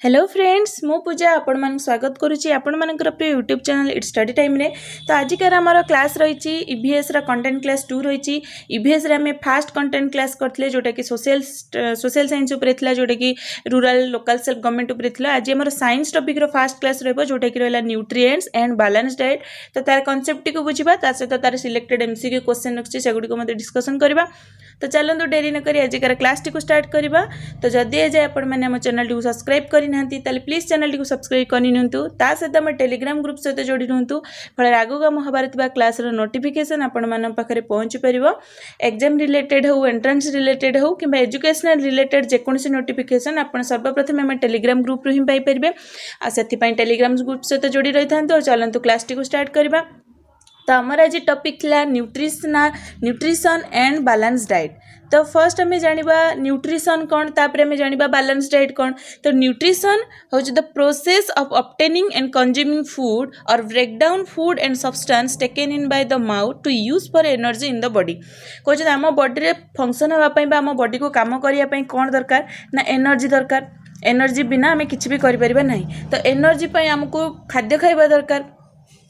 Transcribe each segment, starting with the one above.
Hello friends मु पूजा आपण मान स्वागत करुच्ची आपण मानकर प्रिय YouTube channel it's study time रे। तो आजिकार आमर क्लास रही ईवीएस रा कंटेंट क्लास 2 रही। ईवीएस रे आम फास्ट कंटेंट क्लास करते जोटा कि सोशल साइंस उपरे थिला, जोटा कि रूरल लोकल सेल्फ गवर्नमेंट उपरे थिला। आज आमर साइंस टॉपिक रो फास्ट क्लास रहबो जोटा कि रहला न्यूट्रिएंट्स एंड बैलेंस डाइट। तो तार कांसेप्ट को बुझिबा, ता सहित तार सिलेक्टेड एमसीक्यू क्वेश्चन रखछि सेगुडी को मते डिस्कशन करबा। तो चलंतु डेरी न करी आजिकार क्लास टी को स्टार्ट करबा। तो जदि ए जाय आपण माने हम चैनल टी को सब्सक्राइब करि नांती ताले प्लीज चैनल टी को सब्सक्राइब करि नियंतु। ता सहित हम टेलीग्राम ग्रुप सहित जोड़ी रहंतु, फळ आगु काम हबार थिबा क्लास रो नोटिफिकेशन आपण मान पाखरे पहुंची परिबो। एग्जाम रिलेटेड हो, एंट्रेंस रिलेटेड हो किबा एजुकेशनल रिलेटेड जे कोनसी नोटिफिकेशन आपण सर्वप्रथम हम टेलीग्राम ग्रुप रो ही पाई परिबे। आ सेति पई टेलीग्राम ग्रुप सहित जोड़ी रहिथांतो। चलंतु क्लास टी को स्टार्ट करबा। तो आमर आज टॉपिक थिला न्यूट्रिशन एंड बैलेंस डाइट। तो फर्स्ट आम जानिबा न्यूट्रिशन कौन, तापर आम जानिबा बैलेंस डाइट कौन। तो nutrition is the process of obtaining and consuming food और break down food and substance taken in by the mouth to use for energy in the body. कहते आम बॉडी रे फंक्शन होगापी बा आम बॉडी को काम करने कौन दरकार ना एनर्जी दरकार। एनर्जी बिना आम किसी भी करें ना। तो एनर्जी आमको खाद्य खाइबा दरकार,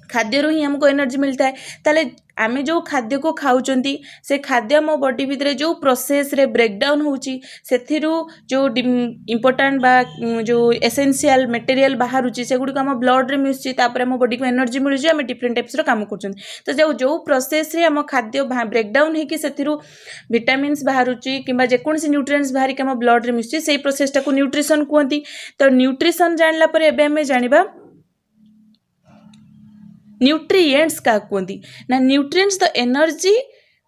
खाद्य ही हमको एनर्जी मिलता है। ताले आमे जो खाद्य को खाऊचंती से खाद्य मो बॉडी भितर जो प्रोसेस रे ब्रेक डाउन होची सेथिरु जो इम्पोर्टेंट बा जो एसेंशियल मटेरियल बाहरुची से गुडी को हम ब्लड रे मिसची, तापर हम बॉडी को एनर्जी मिलुची, हम डिफरेंट टाइप्स रो काम करचंती। तो जो प्रोसेस रे हम खाद्य ब्रेक डाउन हे कि सेथिरु विटामिन्स बाहरुची किबा जे कोनसी न्यूट्रिएंट्स बाहरी के हम ब्लड रे मिसची, सेही प्रोसेस टाको न्यूट्रिशन कहंती। तो न्यूट्रिशन जानला पर एबे हमें जानिबा न्यूट्रिएंट्स क्या कहती ना। Nutrients the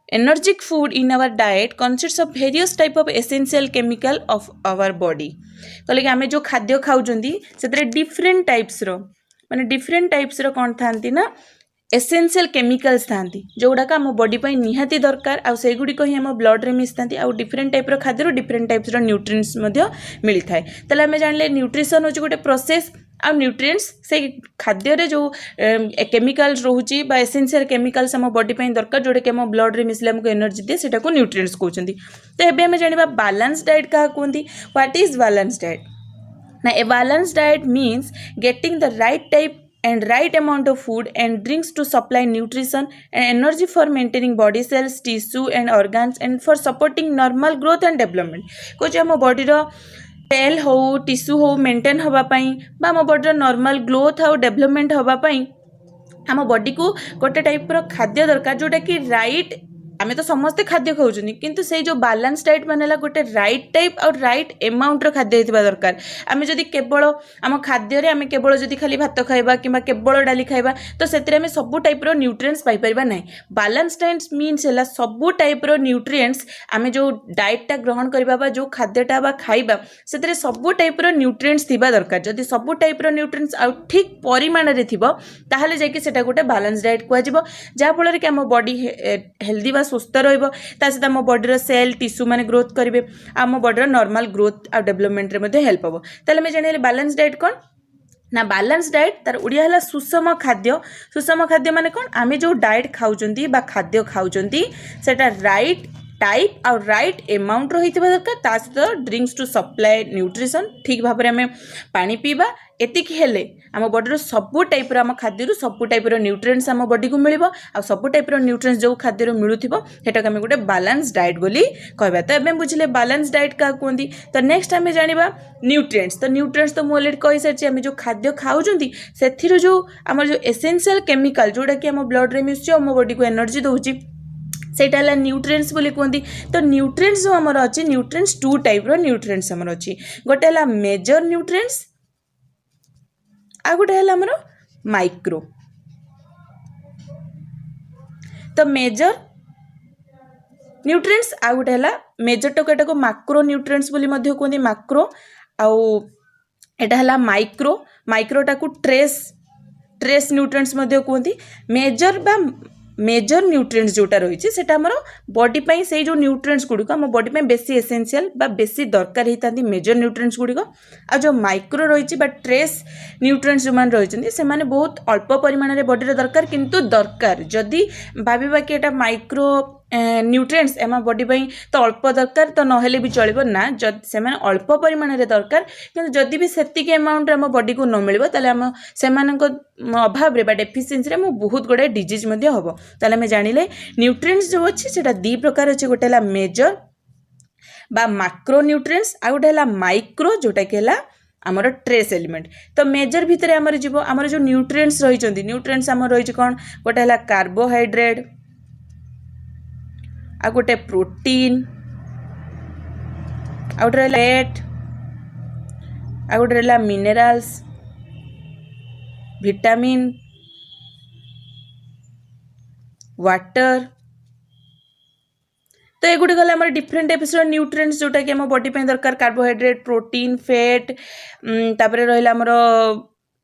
energic food in our diet consist of various type of essential chemical of our body. कहले कि आमे जो खाद्य खाउजंती सेतरे डिफरेंट टाइप्स रो माने डिफरेंट टाइप्स रो कोन थांती ना एसेंशियल केमिकल्स थांती जोगुड़ाक आम बॉडी पर निहाती दरकार। आ से गुड़िक ही आम ब्लड रे मिसता। आ डिफरेंट टाइप रो खाद्य डिफरेंट टाइप्स रो न्यूट्रिएंट्स मिलता है। ताले आमे जानले न्यूट्रिशन होची गोटे प्रोसेस आ न्यूट्रिएंट्स से खाद्य रे जो केमिकल्स रोची बा एसेंशियल केमिकल्स आम बॉडी पे दरकार जोटा कि आम ब्लड रे मिसले हमको एनर्जी दे, सेटा को न्यूट्रिएंट्स कहते। तो एबे हमें जानिबा बैलेंस डाइट क्या कहती। व्हाट इज बैलेंस डाइट ना। A balance diet means getting the right type and right amount of food and drinks to supply nutrition and energy for maintaining body cells, tissue and organs and for supporting normal growth and development। कुछ आम body रो cell हो tissue हो maintain होगापाई बा आम body रो normal growth और development होगापाई आम body को गोटे टाइप रो खाद्य दरकार जोटा कि राइट। आमे तो समस्ते खाद्य खाऊँ किंतु से जो बैलेंस डाइट मानेला गोटे राइट टाइप और राइट एमाउंट रो खाद्य होइतिबा दरकार। आमे जदि केवल आम खाद्य रे आमे केवल जदि खाली भात खाइबा किंबा केवल डाली खाइबा तो सेतरे आमे सबु टाइप रो न्यूट्रिएंट्स पाई परिबा नै। बैलेंस डाइट मीन्स हैला सबु टाइप रो न्यूट्रिएंट्स आमे जो डाइट टा ग्रहण करबा बा जो खाद्यटा बा खाइबा सेतरे सबु टाइप रो न्यूट्रिएंट्स थिबा दरकार। जदि सबु टाइप रो न्यूट्रिएंट्स आ ठीक परिमाण रे थिबो ताहाले जाय कि सेटा गोटे बैलेंस डाइट कुआ जिवो, जा फल कि आम बॉडी हेल्दी सुस्थ रहित आम बॉडी सेल टिश्यू माने ग्रोथ करेंगे, आम बॉडी नॉर्मल ग्रोथ और डेवलपमेंट रे हेल्प हम। ताले जानिले बैलेंस डाइट कौन ना। बैलेंस डाइट तार उड़िया है सुषम खाद्य। सुषम खाद्य माने कौन आमे जो डाइट खाऊचंती बा खाद्य खाऊचंती सेटा राइट टाइप और राइट एमाउंट रही दरकार। ता सहित ड्रिंक्स टू सप्लाई न्यूट्रिशन ठीक भाव में आम पानी पीबा एतिक हेले आम बॉडी सबु टाइप आम खाद्य सबु टाइप न्यूट्रिएंट्स आम बॉडी को मिल आ सबु टाइप न्यूट्रिएंट्स जो खाद्य मिलूथिबो हेटाक आम गोटे बैलेंस डाइट बोली कहबा। तो एबे बुझिले बैलेंस डाइट क्या कहती। तो नेक्स्ट आम जानिबा न्यूट्रिएंट्स। तो न्यूट्रिएंट्स तो मु ऑलरेडी कहि सारछि आम जो खाद्य खाउजंती सेथिरो जो आम जो एसेंशियल केमिकल जोटा कि आम ब्लड रे मिसछि आम बॉडी को एनर्जी दउछि सेटा है न्यूट्रिएंट्स बोली कहती। तो न्यूट्रिएंट्स जो आमर अच्छी न्यूट्रिएंट्स टू टाइप रो न्यूट्रिएंट्स आमर अच्छी। गोटे है मेजर न्यूट्रिएंट्स आ गोटे है आमर माइक्रो। तो मेजर न्यूट्रिएंट्स आ गोटे है मेजर टोकेटा को माक्रो न्यूट्रिएंट्स बोली मध्य कहती। माक्रो आउ एटा है माइक्रो। माइक्रोटा को ट्रेस न्यूट्रिएंट्स मध्य कहती। मेजर न्यूट्रिएंट्स जोटा रही है आमर बॉडी पाई से जो न्यूट्रिएंट्स गुड़िक आम बॉडी पाई बेसी एसेंशियल बा बेसी दरकार होता मेजर न्यूट्रिएंट्स गुड़िक। आ जो माइक्रो रही बा ट्रेस न्यूट्रिएंट्स जो मैंने रही से बहुत अल्प परिमाण में बॉडी दरकार किंतु दरकार। जदि भाविबा कि एटा माइक्रो न्यूट्रिएंट्स एम बॉडी पाई तो अल्प दरकार तो नहेले भी चलिबो ना से अल्प परिमाण रे दरकार किंतु जदि भी सेतिक अमाउंट आम बॉडी को न मिलिबो ताले आम सेमानक अभाव रे बा डेफिशिएंसी रे बहुत गुडे डिजीज मध्ये हबो। ताले हम जानिले न्यूट्रिएंट्स जो अछि सेटा दी प्रकार अछि, गोटे ला मेजर बा माक्रो न्यूट्रिएंट्स आ गोटे ला माइक्रो जोटा कि ला आमर ट्रेस एलिमेंट। तो मेजर भितर आमर जीवो आमर जो न्यूट्रिएंट्स रही न्यूट्रिएंट्स आमर रही कौन गोटे ला कार्बोहाइड्रेट आ गोटे प्रोटीन आ गोटे फैट आ गोटे रहा मिनरल्स विटामिन वाटर। तो ये गुड़ी गला डिफरेंट टाइप्स न्यूट्रिएंट्स जोटा कि आम बॉडी पे दरकार कार्बोहाइड्रेट प्रोटीन फैट तापर रहा आमर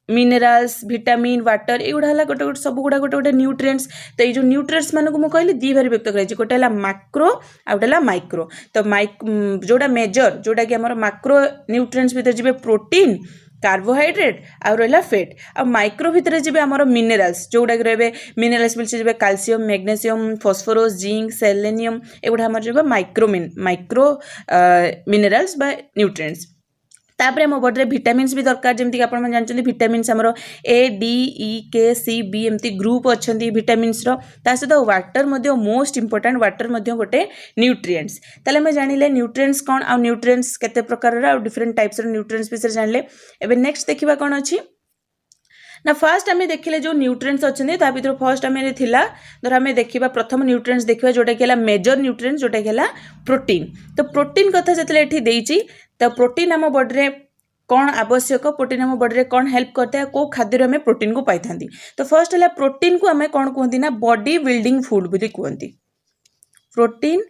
मिनरल्स विटामिन वाटर एगुड़ा गोटे गोटे सब गुड़ा गोटे गोटे न्यूट्रिएंट्स। तो ये जो न्यूट्रिएंट्स मानक मुझे कहली दी भाग व्यक्त कर गोटे माक्रो आ गोटे माइक्रो। तो जोड़ा मेजर जोटा कि आमर माक्रो न्यूट्रिएंट्स भितर जी प्रोटीन कार्बोहाइड्रेट आ रहा फैट आ माइक्रो भितर जी आमर मिनरल्स जोड़ा कि रे मिनरल्स बोलते calcium magnesium phosphorus zinc selenium एगुड़ा आमर जो माइक्रो मिनरल्स बा न्यूट्रिएंट्स। तापर आम बॉडी विटामिन्स भी दरकार जमी कि आप जानते विटामिन्स आमर ए डी ई के सी बी एमती ग्रुप अच्छा विटामिन्स सहित वाटर मोस्ट इंपोर्टेंट वाटर गोटे न्यूट्रिएंट्स। ताले मैं जानिले न्यूट्रिएंट्स कौन आ न्यूट्रिएंट्स केते प्रकार आ डिफरेंट टाइप्स न्यूट्रिएंट्स विषय जानिले। एबे नेक्स्ट देखिबा कौन अछि ना फर्स्ट आम देखिले जो न्यूट्रिएंट्स अच्छे ता भर फर्स्ट आम थिला धर आम देखा प्रथम न्यूट्रिएंट्स देखा जोटा कि मेजर न्यूट्रिएंट्स जोटा कि प्रोटीन। तो प्रोटीन कथा जिते देती तो प्रोटीन आम बॉडी रे कौन आवश्यक प्रोटीन आम बॉडी रे कौन हेल्प करता है कौ खाद्य आम प्रोटीन को पाई था। तो फर्स्ट है प्रोटीन को आम कौन कहती ना बॉडी बिल्डिंग फूड बोली कहती। प्रोटीन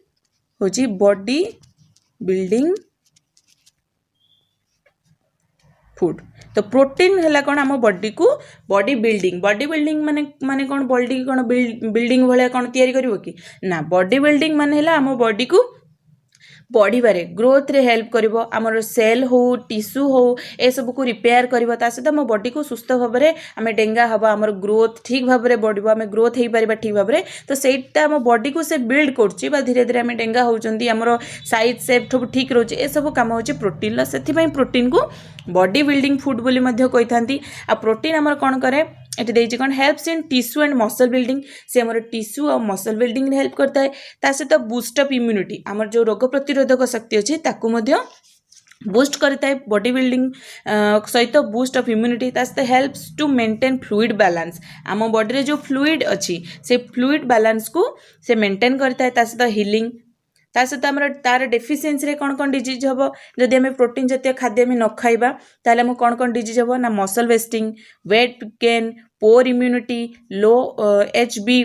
होची बॉडी बिल्डिंग फूड। तो प्रोटीन है कौन आम बॉडी को बॉडी बिल्डिंग माने कौन बॉडी कौन बिल्डिंग भाया कौन तैयारी करिवो कि ना बॉडी बिल्डिंग माने है आम बॉडी को बढ़िबारे ग्रोथ रे हेल्प करिवो आमर सेल हो टिश्यू हो ए सब को रिपेयर करिवो ता सहित आम बॉडी को सुस्थ भाव में आम डेंगा हवा आमर ग्रोथ ठीक भाव में बढ़िबो आम ग्रोथ हो पारिबा ठीक भाव में। तो सेटा आम बॉडी को से बिल्ड करछि बा धीरे धीरे आम डेंगा होउचंदी आमर साइज शेप सब ठीक रहउछि ए सब काम होछि प्रोटीन ला सेथि पई प्रोटीन को बॉडी बिल्डिंग फूड बोली मध्य कहिथांती। आ प्रोटीन आमर कोन करे ये देती कौन helps in tissue and muscle building से आमर टिश्यू और मसल बिल्डिंग में हेल्प करता है। ता सहित बूस्ट अप इम्यूनिटी आमर जो रोग प्रतिरोधक शक्ति अच्छी ताकू मध्य बूस्ट करता है बॉडी बिल्डिंग सहित बूस्ट अफ इम्यूनिटी ता सहित helps to maintain fluid balance आम बॉडी रे जो फ्लूइड अच्छी से फ्लूइड बैलेंस को से मेंटेन करता है। ता सहित हीलिंग ता सहित आमर तार डेफिशिएंसी रे कौन डिजीज हम जदि आम प्रोटीन जातीय खाद्य आम न खाइबा ताले आम कौन डिजीज हम ना muscle wasting weight gain poor immunity low HB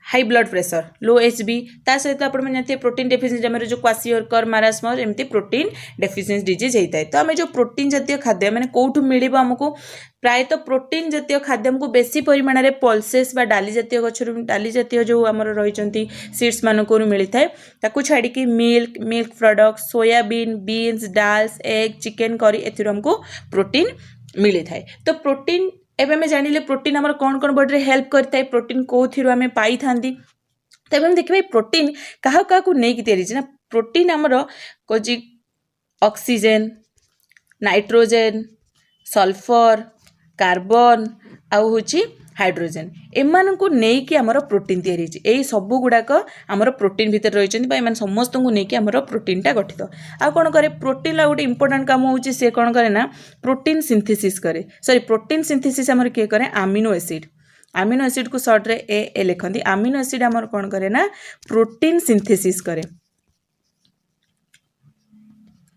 high blood pressure low HB ता सहित आप जानते हैं प्रोटीन डेफिशिएंसी आम जो क्वासियोरकर मारास्मस एमती प्रोटीन डेफिशिएंसी डिजीज होता है। तो आम जो प्रोटीन जातीय खाद्य मैंने कौटू मिल आमको प्रायतः प्रोटीन जातीय खाद्य आमको बेसी परिमाण में पल्सेस बा डाली जातीय गचर डाली जातीय जो आम रही सीड्स मानक मिलता है ताकू छाड़ी milk product soybean beans dals egg chicken करी एमको प्रोटीन मिली था। तो प्रोटीन एवं आम जानिले प्रोटीन आमर कौन कौन बॉडी रे हेल्प करता है प्रोटीन कौन आम पाई था। तो एवं देखिए प्रोटीन क्या क्या नहीं तैयारी ना प्रोटीन आमर कौन ऑक्सीजन नाइट्रोजेन सल्फर कार्बन आउ हूँ हाइड्रोजेन एमान को लेकिन आमर प्रोटीन तैयारी यही सब गुड़ाक आमर प्रोटीन भितर रही समस्त को लेकिन आमर प्रोटीनटा गठित आ कौन करे प्रोटीन ला गोटे इंपोर्टेंट काम होची से कौन करे ना प्रोटीन सिंथेसिस करे सॉरी प्रोटीन सिंथेसिस आमर किए करे अमीनो एसिड को शॉर्ट रे ए लिखती अमीनो एसिड आमर कौन करे ना प्रोटीन सिंथेसिस करे।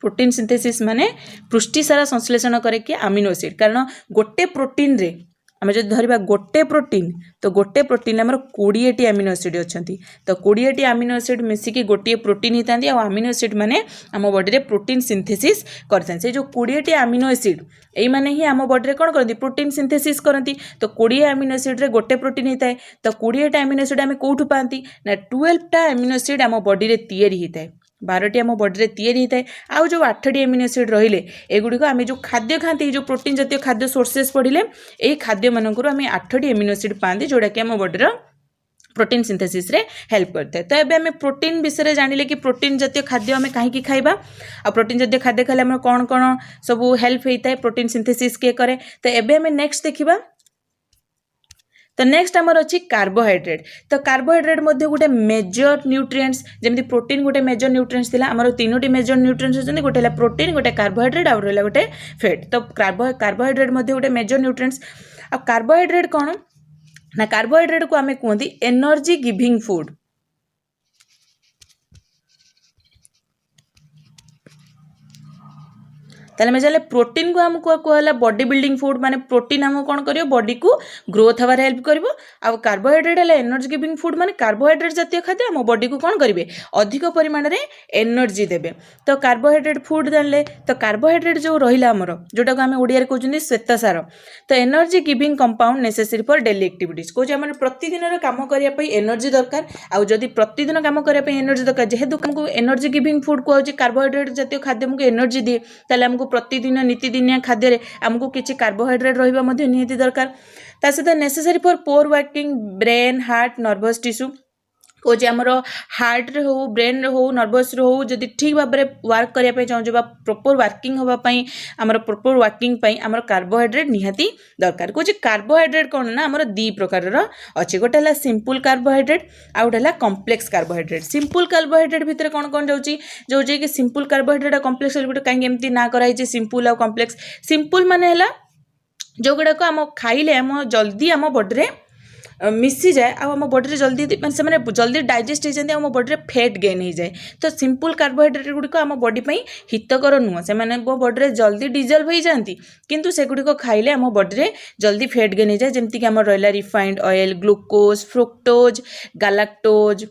प्रोटीन सिंथेसिस माने पुष्टि सारा संश्लेषण करे कि अमीनो एसिड कारण गोटे प्रोटीन रे आम जो धरवा गोटे प्रोटीन तो गोटे प्रोटीन आम 20टी अमीनो एसिड अच्छा तो 20टी अमीनो एसिड मिसिकी गोटे प्रोटीन होता है अमीनो एसिड माने आम बॉडी रे प्रोटीन सिंथेसिस करते से जो 20टी अमीनो एसिड यही माने ही आम बॉडी रे कौन करती प्रोटीन सिंथेसिस करती। तो 20 अमीनो एसिड रे गोटे प्रोटीन होता है तो 20टा अमीनो एसिड आम कौटू पाती ना 12टा अमीनो एसिड आम बॉडी रे तैयारी होता है 12टी आम बॉडी रे तैयारी होता है। आउ जो 8टी अमीनो एसिड रहिले एगुड़िक आम जो खाद्य खाते जो प्रोटीन जातीय खाद्य सोर्सेस पढ़िले यही खाद्य मानक आम 8टी अमीनो एसिड पाती जोड़ा कि आम बॉडी प्रोटीन सिंथेसिस रे हेल्प करते हैं। तो एबे हमें प्रोटीन विषय जानिले कि प्रोटीन जातीय खाद्य हमें कहीं खाइबा आ प्रोटीन जातीय खाद्य खाइले हमें कौन कौन सब हेल्प होता है प्रोटीन सिंथेसिस किए करे। तो एबे हमें नेक्स्ट देखिबा। तो नेक्स्ट आमर अच्छी कार्बोहाइड्रेट। तो कार्बोहाइड्रेट मध्य गोटे मेजर न्यूट्रिएंट्स जमी प्रोटीन गोटे मेजर न्यूट्रिएंट्स थिला आमर तीनोटी मेजर न्यूट्रिएंट्स होचंदी गोटे है प्रोटीन गोटे कार्बोहाइड्रेट और रहला गोटे फैट। तो कार्बोहाइड्रेट मध्य गोटे मेजर न्यूट्रिएंट्स। आ कार्बोहाइड्रेट कौन ना कार्बोहाइड्रेट को आमे कहते एनर्जी गिविंग फूड। ताले में जाले प्रोटीन को हमको कहला बॉडी बिल्डिंग फूड माने प्रोटीन हमको कौन करियो बॉडी को ग्रोथ हवार हेल्प करिवो। आ कार्बोहाइड्रेट है एनर्जी गिविंग फूड माने कार्बोहाइड्रेट जातीय खाद्य हम बॉडी को कौन करिवे अधिक परिमाण रे एनर्जी देबे। तो कार्बोहाइड्रेट फूड जानले तो कार्बोहाइड्रेट जो रहिला हमर जोटा को हम ओडिया रे कहउछनी श्वेतसार। तो energy giving compound necessary for daily activities को हमर प्रतिदिन रो काम करिया पई एनर्जी दरकार। आ जदी प्रतिदिन काम करिया पई एनर्जी दरकार जेहेतु हमको एनर्जी गिविंग फूड को कार्बोहाइड्रेट जातीय खाद्य हमको एनर्जी दिए ताले हमको प्रतिदिन नीतिदिनिया खाद्य आमको किसी कार्बोहाइड्रेट रहिबा मध्ये निहाती दरकार। ता सहित necessary for proper working brain heart nervous tissue को जे हमर हार्ट रे हो ब्रेन रे हो नर्वस रे हो जदि ठीक भाबरे वर्क करिया पे चाहू बा प्रॉपर वर्किंग होबा पई हमर प्रॉपर वर्किंग पई हमर कार्बोहाइड्रेट निहाती दरकार। को जे कार्बोहाइड्रेट कोन ना हमर दी प्रकार रो अछि गोटे हला सिंपल कार्बोहाइड्रेट आ गोटे हला कॉम्प्लेक्स कार्बोहाइड्रेट। सिंपल कार्बोहाइड्रेट भितर कोन कोन जाउची जो जे कि सिंपल कार्बोहाइड्रेट कॉम्प्लेक्स गोटे काई एम्ति ना कराई जे सिंपल आ कॉम्प्लेक्स। सिंपल माने हला जो गुडा को हम खाइले हम जल्दी हम बॉडी रे मिसी जाए आम बॉडी जल्दी मैंने जल्दी डाइजेस्ट होती आम बॉडी फैट गेन हो जाए। तो सिंपल कार्बोहाइड्रेट गुड़िक आम बॉडी हितकर नुह से बॉडी जल्दी डिजल्व हो जाती किंतु सेगुड़िक खाइले आम बॉडी जल्दी फैट गेन हो जाए जमीक आम रहा refined oil glucose fructose galactose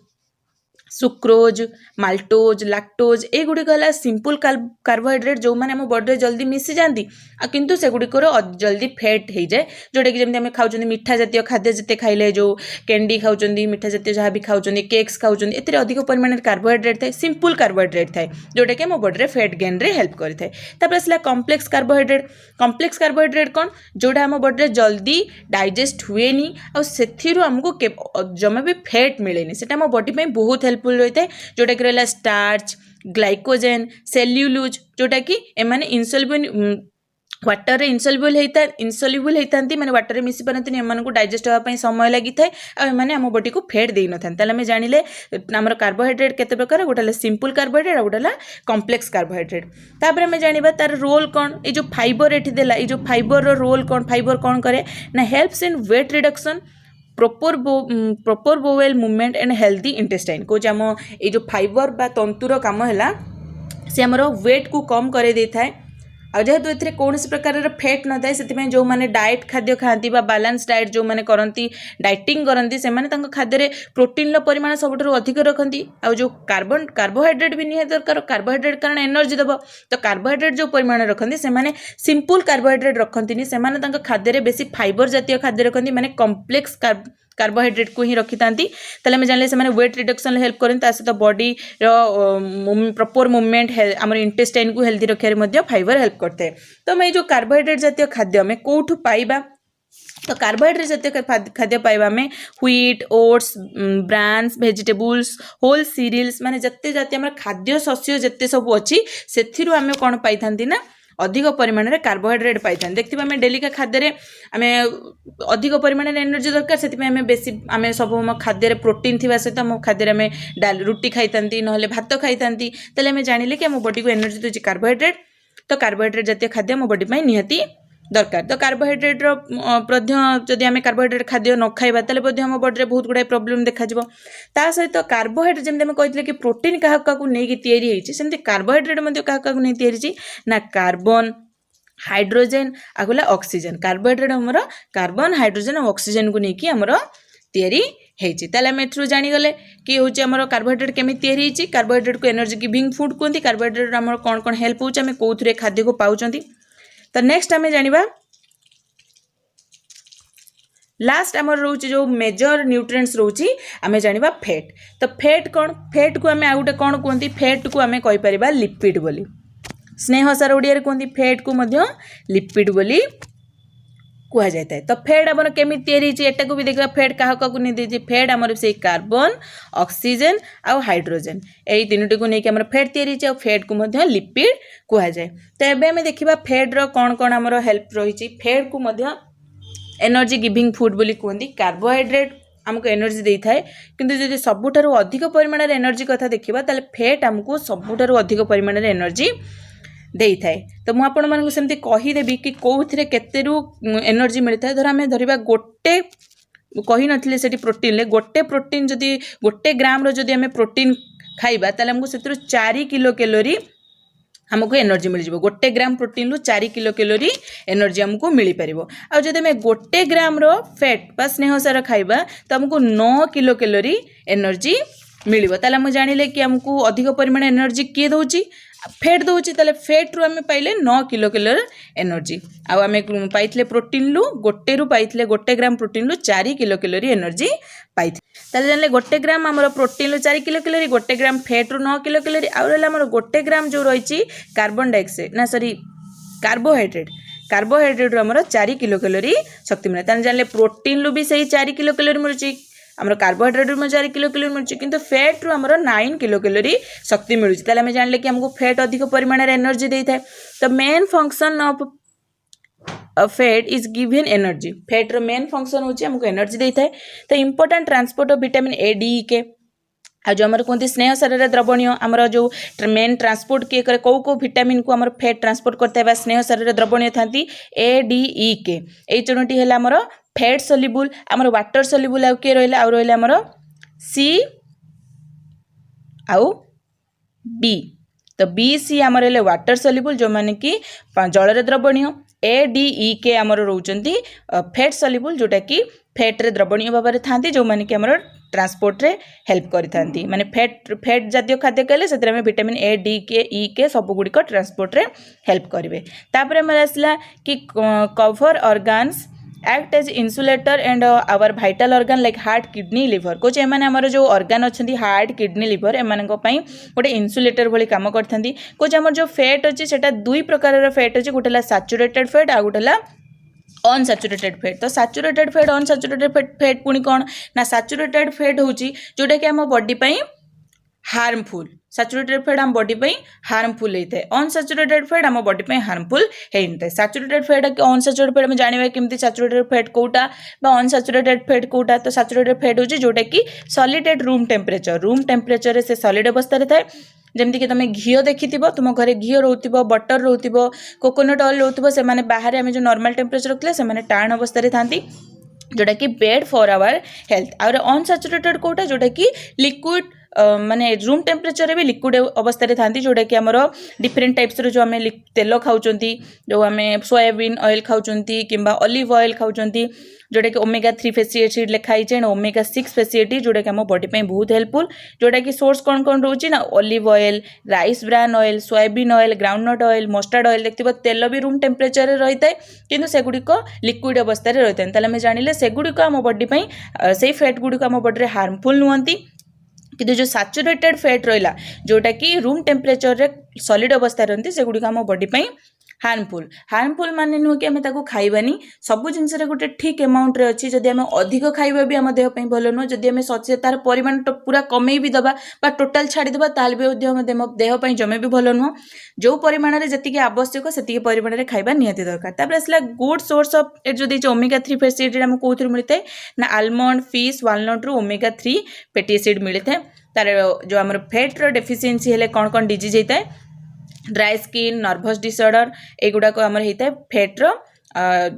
sucrose maltose lactose ए गुड़िक है सिंपल कार्बोहाइड्रेट जो मैंने आम बॉडी जल्दी मिसी जाती किंतु से गुड़िकर जल्दी फैट हो जाए जोटा कि जमी आम खाऊँ मीठा जातीय खाद्य जिते खाइले जो कैंडी खाऊँ मीठा जातीय जहाँ भी खाऊँ केक्स खाऊँ ए अधिक परिमाण कार्बोहाइड्रेट थाए सिंपल कार्बोहाइड्रेट थाए जोटा कि आम बॉडी फैट गेन रे हेल्प करें। तापर आसला कॉम्प्लेक्स कार्बोहाइड्रेट। कॉम्प्लेक्स कार्बोहाइड्रेट कौन जोटा आम बॉडी जल्दी डाइजेस्ट हुए नहीं आमको जमा भी फैट मिले से आम बॉडी बहुत हेल्प रही है जोटा कि रहा स्टार्च ग्लाइकोजेन सेल्युलोज जोटा कि एमाने इनसॉल्युबल वाटर रे इनसॉल्युबल होता माने वाटर रे मिसी पारंती एमान को डाइजेस्ट होगा समय लगी थाए आ एमाने आम बॉडी को फैट देई न थान। ताले हमें जानिले हमर कार्बोहाइड्रेट केते प्रकार गोटे सिंपल कार्बोहाइड्रेट और गोटे कॉम्प्लेक्स कार्बोहाइड्रेट। तापर हमें जानिबा तार रोल कौन ये जो फाइबर एठी देला ये जो फाइबर रो रोल कौन फाइबर कौन करे ना helps in weight reduction proper bowel movement and healthy intestine को आम ये जो फाइबर बा तंतुर काम है से आमर वेट को कम करे दे थाए आ जेहेतु ए कौन प्रकार फैट न थाए से जो मैंने डाइट खाद्य खाती बैलेंस डाइट जो मैंने करती डाइटिंग करती से खाद्य प्रोटीन परिमाण सब अधिक रखती आ जो कार्बोहाइड्रेट भी निहाती दरकार कार्बोहाइड्रेट कारण एनर्जी दब तो कार्बोहाइड्रेट जो परिमाण रखती से सिंपल कार्बोहाइड्रेट रखती से खाद्य बेसी फाइबर जातीय खाद्य रखती माने कॉम्प्लेक्स कार्बोहाइड्रेट को ही रखी था। हमें जानले से वेट रिडक्शन हेल्प करें सहित बॉडी प्रॉपर मूवमेंट आम इंटेस्टाइन को हेल्दी रखा फाइबर हेल्प करते हैं। तो मैं जो कार्बोहाइड्रेट जातीय खाद्य हमें कौटू पाइबा तो कार्बोहाइड्रेट जातीय खाद्य पाइबा में wheat oats brans vegetables whole cereals माने जत्ते जाती आम खाद्य शस्य जिते सब अच्छी से आम कौन पाई था ना अधिक परिमाण में कार्बोहाइड्रेट पाई था। देखते आम डेली का खाद्य आम अधिक परिमाण एनर्जी दरकार से बेसी आम सब खाद्य प्रोटीन थी सहित आम खाद्य आम रुटी खाई था ना भात खाई था आम जानिले कि आम बॉडी को एनर्जी दूसरी कार्बोहाइड्रेट। तो कार्बोहाइड्रेट जातीय खाद्य आम बॉडी में निहाती दरकार। तो कार्बोहाइड्रेट जदि आम कार्बोहाइड्रेट खाद्य न खाइबा ताले आम बॉडी बहुत गुड़ाए प्रोब्लेम देखा ता सहित कार्बोहाइड्रेट जमी कहते कि प्रोटीन क्या सेमती कार्बोहाइड्रेट क्या नहीं ना कार्बन हाइड्रोजेन आगला ऑक्सीजन कार्बोहाइड्रेट आमर कार्बन हाइड्रोजेन और ऑक्सीजन को लेकिन आमर तैयारी होती। आम एथरू जानीगले कि हूँ आम कार्बोहाइड्रेट केमी तैयारी कार्बोहाइड्रेट को एनर्जी गिविंग फूड कहते कार्बोहाइड्रेट आम कौन कौन हेल्प होती आम कौन खाद्य को पाँच। तो नेक्स्ट आम जानिबा लास्ट आमर रोचे जो मेजर न्यूट्रिएंट्स रोची आम जानिबा फैट। तो फैट कौन फैट को आम आ गोटे कौन कहते फैट को आम कहीपर लिपिड बोली स्नेह सार ओडिया कहते फैट को लिपिड बोली कुहा जाता है। तो फैट आमर केमी तैयारी एटा को भी देखा फैट क्या नहीं देती फैट आमर से कार्बन ऑक्सीजन आउ हाइड्रोजन यही तीनोटी को लेकिन फैट तैयारी फैट को मध्य लिपिड कुहा जाए। तो एबे हमें देखिबा फैट रो कौन कौन आमर हेल्प रही फैट को मध्य एनर्जी गिविंग फूड बोली कहते कार्बोहाइड्रेट आमको एनर्जी दे थाए किंतु जदि सबुठारु अधिक परिमाण एनर्जी कथा देखिबा ताले फैट आमको सबुठारु अधिक परिमाण एनर्जी दे थाए। तो मुझे आपण मानक सेमती कहीदेवी कि कौन केतेरु एनर्जी मिलता है धर आम धरवा गोटे कही नथिले सेठी प्रोटीन ले गोटे प्रोटीन जदि गोटे ग्राम रो जदि आम प्रोटीन खाइबा ताले हमको सेतिरु 4 किलो कैलोरी हमको एनर्जी मिल जाए गोटे ग्राम प्रोटीन रु 4 किलो कैलोरी एनर्जी हमको मिल पार आ जब आम गोटे ग्राम रो फैट बा स्नेह सार खाइबा तो हमको 9 किलो कैलोरी एनर्जी मिल ताले जानिले कि हमको अधिक परिमाण एनर्जी किए दौची फैट दौची ताले फैट रु आम पाइले 9 किलो कैलोरी एनर्जी आम पाइले प्रोटीन रु पाइले गोटे ग्राम प्रोटीन रु 4 किलो कैलोरी एनर्जी पाई ताले जानले गोटे ग्राम आमर प्रोटीन रु 4 किलो कैलोरी गोटे ग्राम फैट रु 9 किलो कैलोरी आमर गोटे ग्राम जो रही कार्बन डाइऑक्साइड ना सॉरी कार्बोहाइड्रेट रु आमर 4 किलो कैलोरी शक्ति मिले ताले जानले प्रोटीन रु भी सही 4 किलो कैलोरी मिलुची आमर कार्बोहाइड्रेट रु 4 किलो कैलोरी मिलुची किंतु फैट रु आमर 9 किलो कैलोरी शक्ति मिलुची ताले हमें जानले कि हमको फैट अधिक परिमाण एनर्जी दे थाए। तो main function of fat is given energy fat रो मेन फंक्शन होची हमको एनर्जी दे थाए। तो important transport of vitamin A D K आ जो आमर कहते स्नेह सार द्रवणीय आमर जो मेन ट्रांसपोर्ट किए करे कौ विटामिन को आमर फैट ट्रांसपोर्ट करता है स्नेह सार द्रवणीय था ए डी ई के ये तीनोटी है आमर फैट सल्युबल आमर वाटर सल्युबल आउ किए रहा रहा आमर सी आउ बी। तो बी सी आमर है वाटर सल्युबल जो माने कि जल द्रवणीय ए डी ई के आमर रोचंती फैट सल्युबल जोटा कि फैट रे द्रवणीय भाव में था जो माने कि आमर ट्रांसपोर्ट रे हेल्प करी माने फैट जातीय खाद्य कहले से विटामिन ए डी के ई के सब गुड़िक ट्रांसपोर्ट रे हेल्प करेंगे। तापर आमर आसला कि cover organs act as insulator and our vital organ like heart kidney liver कुछ एमाने आमर जो ऑर्गन अच्छा हार्ट किडनी लिवर एम गोटे इन्सुलेटर भली काम करते कुछ आमर जो फैट अच्छी से दुई प्रकार फैट अच्छी गोटे सैचुरेटेड फैट आ गोटे अनसैचुरेटेड फैट। तो सैचुरेटेड फैट अनसैचुरेटेड फैट पुणी कौन ना सैचुरेटेड फैट होची जोटा कि आम बॉडी पे हार्मफुल सैचुरेटेड फैट आम बॉडी पे हार्मफुल होता है अनसैचुरेटेड फैट आम बॉडी पे हार्मफुल होता है। सैचुरेटेड फैट अनसैचुरेटेड फैट में जानवा केमती सैचुरेटेड फैट कोटा अनसैचुरेटेड फैट कोटा। तो सैचुरेटेड फैट होची जोटा कि सॉलिड एट रूम टेम्परेचर से सॉलिड अवस्था थाए जमती कि तुम घी देखी तुम घरे घी रोथिबो बटर रोथिबो कोकोनट ऑयल रोथिबो से माने बाहर आम जो नॉर्मल टेम्परेचर रखले से माने टाण अवस्था थांती जोटा कि बेड फॉर आवर हेल्थ और अनसैचुरेटेड कोटा जोटा कि लिक्विड माने रूम टेम्परेचर भी लिक्विड अवस्था था जोटा कि आमर डिफरेंट टाइप्स जो आम तेल खाऊँ जो आम सोयाबीन ऑयल खाऊँ कि ऑलिव ऑयल खाऊँ जोटा कि ओमेगा 3 फैटी एसिड लिखाई है ओमेगा 6 फैटी एसिड जोटा कि आम बॉडी पे बहुत हेल्पफुल जोटा कि सोर्स कौन कौन रोचे ना olive oil rice bran oil soybean oil groundnut oil mustard oil देखते तेल भी रूम टेम्परेचर रही है किंतु सेगुड़िक लिक्विड अवस्था रही है जानिले सेगुड़िक आम बॉडी से फैट गुड़िक आम बॉडी हार्मफुल नुहंती कि जो सैचुरेटेड फैट रहा जोटा कि रूम टेम्परेचर रे सॉलिड अवस्था रही से गुड़िक आम बॉडी पे हार्मफुल माने नुह कि आम खाइबानी सब जिनस गोटे ठीक अमाउंट रे अच्छी जदि आम अधिक खाइबा भी आम देह भल नुह जदि आम सचे तार परिमाण पूरा कमे भी दबा बा टोटाल छाड़ीदेबा ताल भी देह जमे भी भल नुह जो परिमाण में जी आवश्यक से परिमाण में खाइबा निहाती दरकार। तापर आसला गुड सोर्स ऑफ जो ओमेगा 3 फैटी एसिड आम कौन मिलता है ना आलमंड फिश वालनट रु ओमेगा 3 फैटी एसिड मिलता है। तार जो आम फैट रो डेफिशिएंसी हेले कौन कौन डिजीज होता है ड्राई स्किन नर्भस डिसऑर्डर एगुड़ाक आमर होता है फैट रो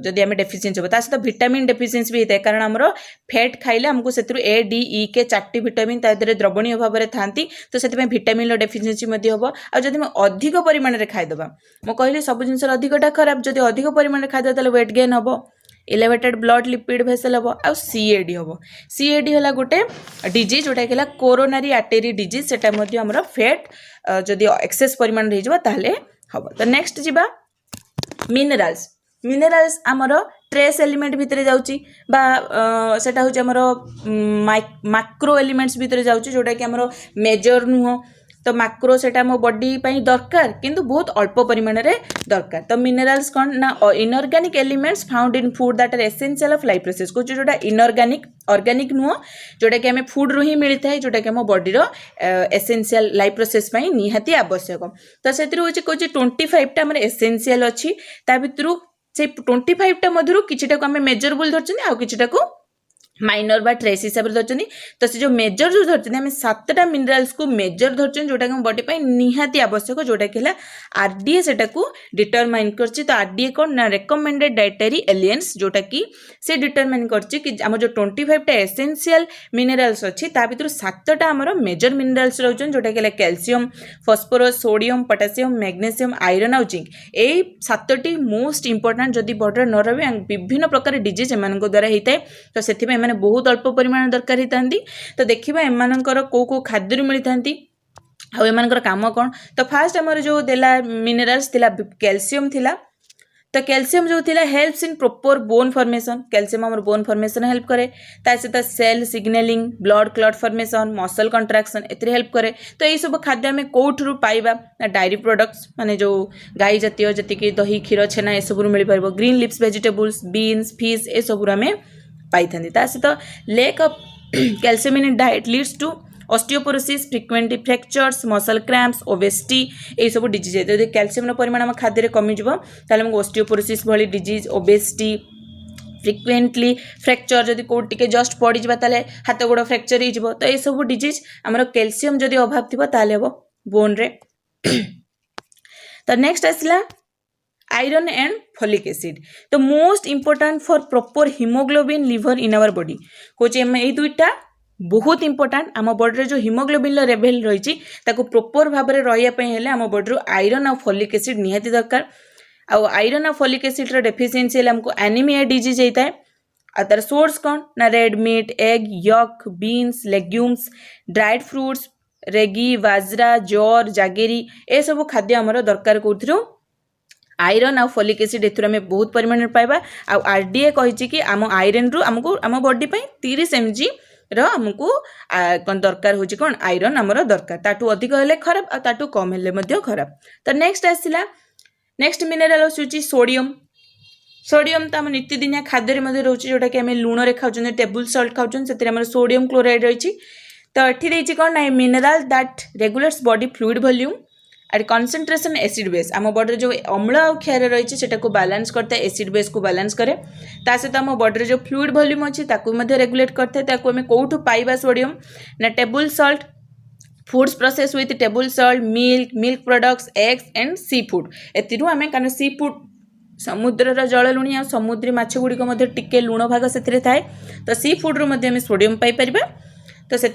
जदि आम डेफिशिएंसी हो सहित विटामिन डेफिशिएंसी भी होता है कारण आमर फैट खाइले आमको से ए डी ई के 4टी विटामिन द्रवणीय भाव में था तो से विटामिन डेफिशिएंसी हम आदि अधिक परिमाण में खाईदेवा मुझे कहली सब जिन अधिकटा खराब जब अधिक परिमाण में खाईदेवा तो वेट गेन हम एलिवेटेड ब्लड लिपिड भेसल हम आ सीएडी हम सीएडी है गोटे डिजीज जोटा कि कोरोनारी आर्टेरी डिजीज से आमर फैट जदि एक्सेस परिमाण हो हम। तो नेक्स्ट जीवा मिनरल्स आमर ट्रेस एलिमेंट भितर जाउची बा सेटा होची आमर माइक्रो एलिमेंट्स भितर जाउची जोटा कि आमर मेजर नुह। तो मैक्रो सेटा मो बॉडी पई दरकार किंतु बहुत अल्प परिमाण रे दरकार। तो मिनरल्स कौन ना inorganic elements found in food that are essential of life process को जोटा इनऑर्गेनिक ऑर्गेनिक नुह जोटा कि हमें फूड रू ही मिलता है जोटा कि हम बॉडी रो एसेंशियल लाइफ प्रोसेस पई निहाती आवश्यक। तो सेतिर होची कोची 25 टा हमर एसेंशियल अछि ता भितरु से 25 टा मधुरु किछिटा को हमें मेजरेबल धरछनी आ किछिटा को माइनर बा ट्रेस हिसाब से धरछनी। तो से जो मेजर जो धरछनी हमें 7टा मिनरल्स को मेजर धरछनी जोटा कि बॉडी पई निहाती आवश्यक जोटा कि आरडीए सेटा को डिटरमाइन करछि। तो आरडीए कोन ना रेकमेंडेड डाइटरी एलिमेंट्स जोटा कि से डिटरमाइन करछि कि हम जो 25 टा एसेंशियल मिनरल्स अछि ता भितर 7टा हमर मेजर मिनरल्स रहउछन जोटा कि calcium phosphorus sodium potassium magnesium iron और जिंक। ए 7टी मोस्ट इंपोर्टेंट जदि बॉडी न रहे विभिन्न प्रकार डिजीज एमान द्वारा होता है। तो से बहुत अल्प परिमाण दरकार होती। तो देखा एमानकर को खाद्य मिलता आम काम कौन। तो फास्ट आमर जो देला मिनरल्स थिला कैल्शियम थिला। तो कैल्शियम जो थिला helps in proper bone formation. Calcium हमर बोन फॉर्मेशन हेल्प करे ता सहित cell signalling blood clot formation muscle contraction एते हेल्प करे। तो यही सब खाद्य हमें कोठरू पाइबा डायरी प्रोडक्ट्स माने जो गाई जातीय जति दही क्षीर छेना ए सब मिल पाइबो। Green leaves vegetables beans fish ए सब हमें पाई सहित lack of calcium in diet leads to osteoporosis frequent fractures muscle cramps obesity ये सब डिजीज है। यदि कैल्शियम परिमाण आम खाद्य कमिज ताले ऑस्टियोपोरोसिस भली डिजीज ओबेसिटी फ्रिक्वेंटली फ्रैक्चर जदि कोट टिके जस्ट पड़ी जाबा ताले हाथ गोड़ फ्रैक्चर हो जिवो। तो ये सब डिजीज आमर कैल्शियम जदि अभाव थिबो ताले हबो बोन रे। तो नेक्स्ट आसला आयरन एंड फॉलिक एसिड। तो most important for proper haemoglobin level in our body कोचे ये दुईटा बहुत इंपोर्टेंट। आम बॉडी जो हिमोग्लोबिन लेवल रही प्रॉपर भाव में रही आम बॉडी आयरन और फॉलिक एसिड निहाती दरकार। आयरन और फॉलिक एसिड डेफिशिएंसी हमको एनीमिया डिजीज होता है। आ तार सोर्स कौन ना रेड मीट एग यक बीन्स लेग्यूम्स ड्राइड फ्रूट्स रेगी बाजरा जर जागेरी ए सब खाद्य आमर दरकार कौन आयरन और फॉलिक एसिड एथुर बहुत परिमाण में पाइबा। आरडीए कही कि आम आयरन रु आमको आम बॉडी पे 30 mg आमको दरकार होची कौन आयरन आमर दरकार। ताठू अधिक हेले खराब आ ताठू कम हेले मध्य खराब। तो नेक्स्ट आसला नेक्स्ट मिनरल होची सोडियम। सोडियम तो आम नित्यदिनिया खाद्य मध्य रोचे जोटा कि आम लुण रे खाउछन टेबल सॉल्ट खाउछन से आम सोडियम क्लोराइड रही। तो एठी देछि कौन ना mineral that regulates body fluid volume at concentration acid base. आम बॉडी जो अम्ल और क्षार रही है को बैलेंस करता है एसिड बेस को बैलेंस करे। ता सहित आम बॉडी जो फ्लूइड वॉल्यूम अच्छी रेगुलेट करता है। आम कौटू पाइबा सोडियम ना table salt foods process with table salt milk milk products eggs and sea food एतिरू आम कारण सी फूड समुद्र जल लुणी आ समुद्री माछ गुड़िक टिके लुण भाग से थाए। तो सी फूड रू सोडियम पाइपर। तो से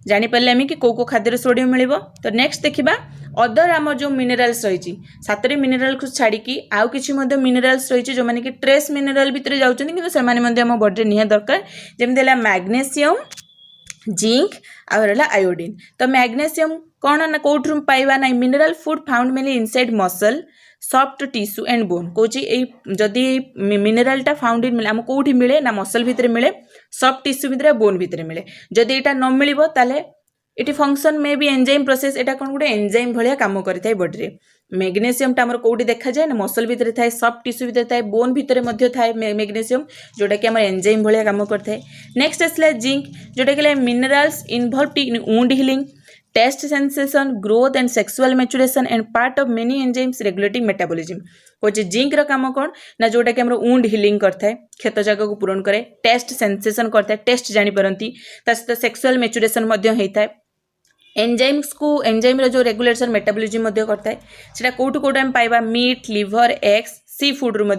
जानीपारे आम कि कौ खाद्य सोडियम मिल। तो नेक्स्ट देखा अदर आम जो मिनरल्स रही 7 मिनरल को छाड़ी आउ कि मिनरल्स रही जो मैंने कि ट्रेस मिनरल भितर जाऊँगी कि आम बॉडी निहा दरकार जमी मैग्नेशियम जिंक आउ आयोडीन। तो मैग्नेशियम कौन ना कौटू पाइबा ना mineral food found mainly inside muscle soft tissue and bone Cauchy जदि मिनरलटा फाउंड इन मिले आम कौटी मिले ना मसल भितर मिले सॉफ्ट टिश्यू भितर बोन भितर मिले। जदि यहाँ न मिल ताले इटी फंक्शन मे भी एंजाइम प्रोसेस एटा कौन गोटे एंजाइम भाया काम करें बॉडी रे। मैग्नेशियम टाइम कौटी देखा जाए ना मसल भितर थाए सॉफ्ट टिश्यू भितर थाए बोन भितर थाए मैग्नेशियम जोटा कि एंजाइम भाया काम करता। नेक्स्ट आसला जिंक जोटा कि minerals involve in wound healing taste sensation growth and sexual maturation and part of many enzymes regulating metabolism कोचे जिंक रो काम कौन ना जोटा कि वुंड हीलिंग करता है क्षत जगह को पूरण करे टेस्ट सेंसेशन करता है टेस्ट जानीपारती सहित सेक्सुअल मैच्योरेशन होता है। एंजाइम्स को एंजाइम जो रेगुलेशन मेटाबॉलिज्म करता है सेटा कोठू कोठू आम पाइबा meat liver eggs seafood रू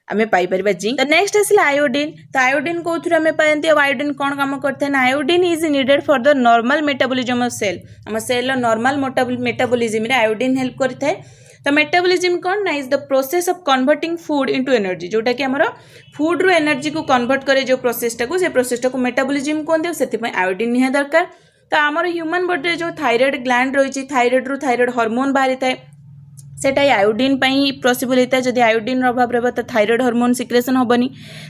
आम पाइपर जिंक। तो नेक्स्ट आसला आयोडीन। तो आयोडीन कौन आम पाती आयोडीन कौन काम करता है ना iodine is needed for the normal metabolism of cell आम सेल नॉर्मल मेटाबॉलिज्म रे आयोडीन हेल्प करता है। तो मेटाबॉलिज्म कौन ना is the process of converting food into energy जोटा कि आमर फूड रू एनर्जी को कन्वर्ट करे जो प्रोसेसटा को मेटाबॉलिज्म कहते से आयोडीन निहा दरकार। तो आमर ह्यूमन बॉडी जो थायराइड ग्लैंड रही थायराइड रू थायराइड हार्मोन बाहरी थाए सेटा आयोडीन पॉसिबल होता है। जदि आयोडीन अभाव रहा तो थायराइड हार्मोन सिक्रेशन हेनी,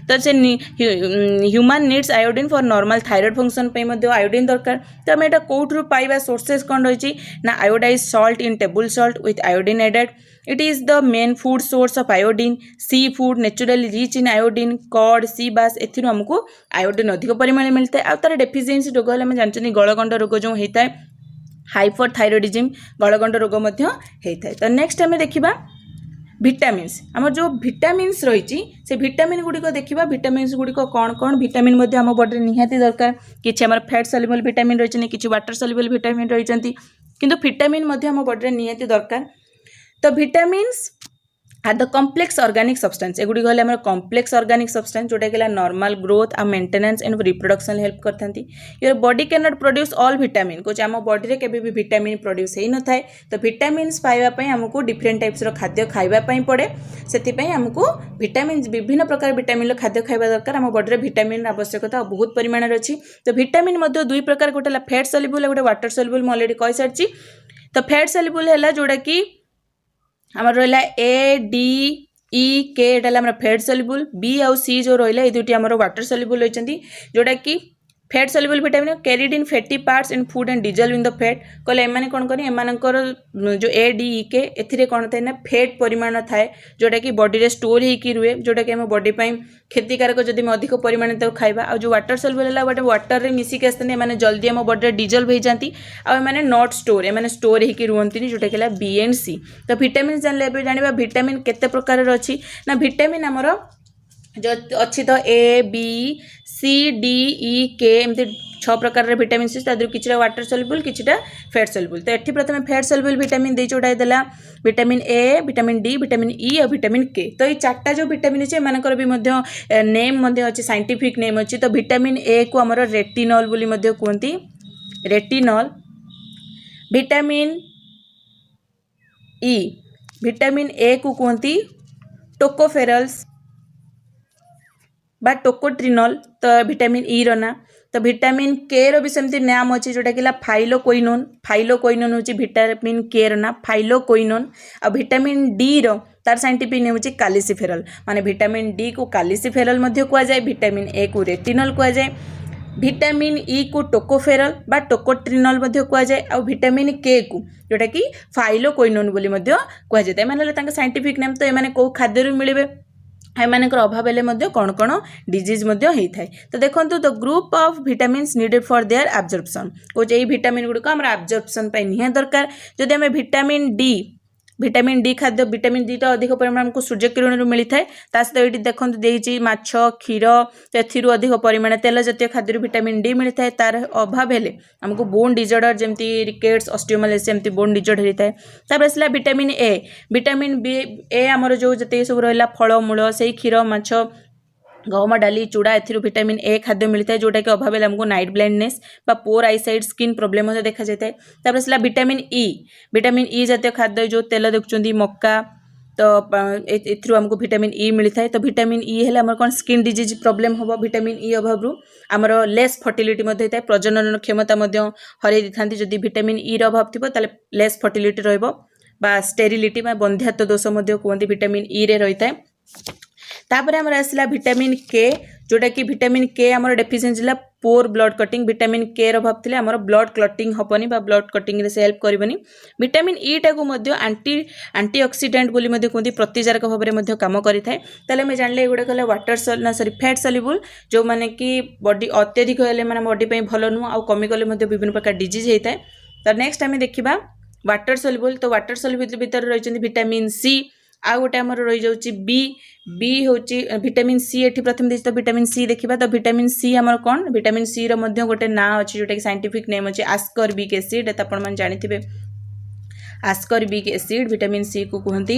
तो से human needs iodine for normal thyroid function iodine दरकार। तो आम यहाँ कौटू पाइबा सोर्सेस कौन रही ना iodized salt in table salt with iodine added. It is the main food source of iodine. Sea food naturally rich in iodine, cod sea bass एथि आमको आयोडीन अधिक परिमाण मिलता है। आर डेफिशिएंसी रोग है जानते गलगंड रोग जो होता है हाइपरथायरॉइडिज्म गलगंड रोग होता है। तो नेक्स्ट आम देखा विटामिन्स, आम जो विटामिन्स रही से विटामिन गुड़िक देखा विटामिन्स गुड़िक कौन कौन विटामिन आम बॉडी निहाती दरकार। किसी आम फैट सल्युबल विटामिन रही, किसी वाटर सल्युबल विटामिन रही, किंतु विटामिन आम बॉडी निहाती दरकार। तो vitamins are the complex organic substance, एगुड़ी गले आम कम्प्लेक्स ऑर्गेनिक सब्सटेंस जोटा कि नॉर्मल ग्रोथ आ मेंटेनेंस एंड रिप्रोडक्शन हेल्प करते। Your body can not produce all vitamin, कौन आम बॉडी में केबे भी विटामिन प्रोड्यूस हो न थाए। तो विटामिन्स पाइबापी आमको डिफरेंट टाइप्स खाद्य खाइबापी पड़े, से आमको विटामिन विभिन्न प्रकार विटामिन खाद्य खाइबा दरकार। आम बॉडी में विटामिन आवश्यकता बहुत परिमाण अच्छी। तो विटामिन दुई प्रकार, गोटे फैट सल्युबल गोटे वाटर सल्युबल मैं अलरेडी कही सारी। तो फैट सल्युबल है जोटा कि आमर रहा ए डी ई के एटा फैट सल्युबल, बी आउ सी जो रहा ये दुटी आमर वाटर सल्युबल रही जोटा कि fat soluble vitamin carried in fatty parts in food and dissolved in the fat. कहले एमाने कौन करें एमानकर जो ए डी ई के एथिरे कौन थाए ना फैट परिमाण थाए जोटा कि बॉडी रे स्टोर होकर रुए, जोटा कि आम बॉडी पाई क्षतिकारक जदि अधिक परिमाण तक खाइबा। आ जो वाटर सल्युबल है गोटे वाटर रे मिसिक आसते एमाने जल्दी आम बॉडी रे डिजल्व हो जाती, आने नॉट स्टोर एमाने स्टोर होकर रुहंती जोटा कि बी एंड सी। तो विटामिन जानले जाना विटामिन केते प्रकार अच्छी ना विटामिन आमर जो अच्छी तो A B C D E के एमती 6 प्रकार विटामिन सी कि वाटर सल्युबल कि फैट सल्युबल। तो ये प्रथम फैट सल्युबल विटामिन दे जोटा देला vitamin A, vitamin D, vitamin E और विटामिन के। तो ये 4टा जो विटामिन अच्छे एमानकर भी नेम अच्छे साइंटिफिक नेम अच्छी। तो विटामिन ए को आमर रेटिनॉल बोली कहती, retinol. Vitamin E, vitamin A को कहती टोकोफेरल्स बा टोकोट्रिनॉल। तो विटामिन ई रो ना। तो विटामिन के रो भी सेमती नाम अच्छी जोटा कि फाइलोक्विनोन। फाइलोक्विनोन हूँ विटामिन के रो ना, फाइलोक्विनोन। आ विटामिन डी रो तार साइंटिफिक नेम हूँ कालिसिफेरल, माने विटामिन डी को कालिसिफेरल कहुए, विटामिन ए को रेटिनॉल कहुए, विटामिन ई को टोकोफेरल बा टोकोट्रिनॉल कहुए, आ विटामिन के को जोटा कि फाइलोक्विनोन बोली कहुए। माने साइंटिफिक नेम। तो ये कौ खाद्य मिले एमानकर अभाव हेले कौन कौन डिजीज होता है। तो देखो the group of vitamins needed for their absorption, कौन ये विटामिन गुड़िक आम एब्जॉर्प्शन निहाती दरकार। जदि आम विटामिन डी खाद्य, विटामिन डी तो अधिक परिमाण को सूर्य किरण मिलता है। सहित ये देखो देती माछ क्षीर, तो अधिक परिमाण तेल जातीय खाद्य विटामिन डी मिलता है। तार अभाव हेले आमको बोन डिजॉर्डर जमती रिकेट्स, ऑस्टियोमालाइसिस एमती बोन डिजॉर्डर होता है। तापर आसला विटामिन ए, विटामिन बी ए आमर जो जते सब रहा फलमूल से क्षीर माछ गहम डाली चूड़ा विटामिन ए खाद्य मिलता है जोटा कि अभाव आमको नाइट ब्लाइंडनेस बा पोर आईसाइट स्किन प्रोब्लेम देखा जाता है। तापर आसला विटामिन ई, विटामिन ई जातीय खाद्य जो तेल देखुं मक्का, तो एथरू आमको विटामिन ई मिलता है। तो विटामिन ई है आमर कौन स्किन डिजीज प्रोब्लेम हम विटामिन ई अभाव आमर लेस फर्टिलिटी होता है, प्रजनन क्षमता हरई था। जदि विटामिन ई अभाव थी ताले लेस फर्टिलिटी रहा, स्टेरिलिटी बंध्यात्व दोष कहते विटामिन ई रे रही है। तापर आमर आसला विटामिन के, जोटा कि विटामिन के आमर डेफिशिएंसी है पोर ब्लड कटिंग। विटामिन के अभाव थे आमर ब्लड क्लटिंग हेनी बा ब्लड कटिंग से हेल्प करनी। विटामिन ई टाको एंटीऑक्सीडेंट बोली कहते प्रतिजारक भाव में काम करें। ताले मैं जानले एगुड़ा कहले वाटर फैट सल्युबल जो माने कि बॉडी अत्यधिक हेले माने बॉडी पे भल नुह आ कमी गले विभिन्न प्रकार डिजीज होता है। तो नेक्स्ट आम देखा वाटर सल्युबल। तो वाटर सल्युबल भितर रही विटामिन सी, आ गोटे आमर रही जाऊँगी बी हूँ विटामिन सी। एटी प्रथम देखिए तो विटामिन सी देखा। तो विटामिन सी आमर कौन, विटामिन सी रोटे ना अच्छी जोटा कि साइंटिफिक नेम अच्छे आस्कॉर्बिक एसिड। ये आपने जानते आस्कॉर्बिक एसिड विटामिन सी को कहती।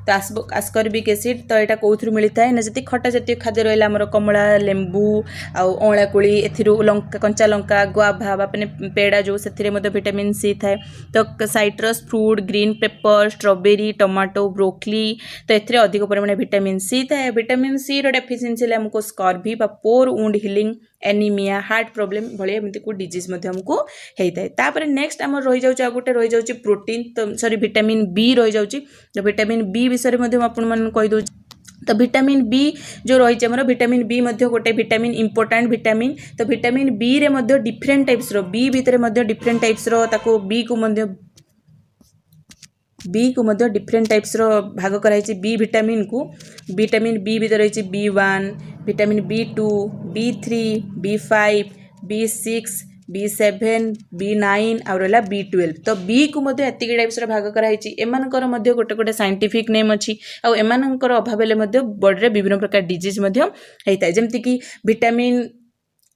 तो आस्कॉर्बिक एसिड तो यहाँ कौन मिलता है ना जी खटा जातीय खाद्य रहा आमर कमला, लेंबू आंवला कोली लंका, कंचा लंका, गुआभा अपने पेड़ा जो से विटामिन सी थाए। तो citrus fruit, green pepper, strawberry, tomato, broccoli, तो ये अधिक परिमाण विटामिन सी थाए। विटामिन सी डेफिशिएंसी आमको स्कॉर्बी बा poor wound healing anaemia heart problem भाई एमती को डिजीज हमको होता है। तापर नेक्स्ट आम रही जाऊँ गोटे रही जाऊँ प्रोटीन तो सॉरी विटामिन बी रही जाऊँ। तो विटामिन बी विषय में आपको तो विटामिन बी जो रही है विटामिन बी गोटे विटामिन इंपोर्टाट विटामिन। तो विटामिन बी रे डिफरेंट टाइप्स बी भितर डिफरेंट टाइप्स ताको बी को डिफरेंट टाइप्स भाग कराई बी विटामिन को। विटामिन बी भीतर रही B1 vitamin B2 B3 B5 B6 B7 B9 आ रहा B12। तो बी को एतिक टाइप्स भाग कराई एमानकर गोटे गोटे साइंटिफिक नेम अच्छी आमर अभाव बॉडी में विभिन्न प्रकार डिजीज होता है। जमती विटामिन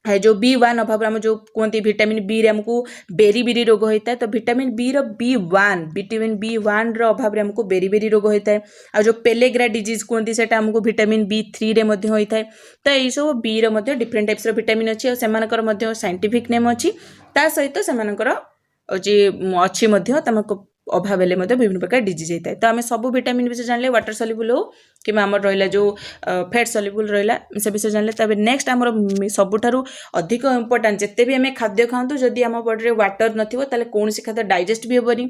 है जो B1 अभाव आम जो कहते विटामिन बी रे हमको बेरी बेरी रोग होता है। तो विटामिन बी रो B1 विटामिन B1 रो अभाव हमको बेरी बेरी रोग होता है। आ जो पेलेग्रा डिजीज कहते से हमको विटामिन B3 रे होता है। तो यही सब बी रो डिफरेंट टाइप्स विटामिन अच्छी और सेमानकर साइंटिफिक नेम अच्छी ता सहित सेमानकर अच्छी अभाव विभिन्न प्रकार डिजीज होता है। तो आम सब विटामिन विषय जानले वाटर सल्युबल हो कि आम रहा जो फैट सल्युबल रहा से विषय जानले। तब नेक्स्ट आम सबुठारु अधिक इंपोर्टाट जिते भी आम खाद्य खाऊँ जदि आम बॉडी में वाटर नथिबो ताले कौन सी खाद्य डाइजेस्ट भी हेबनी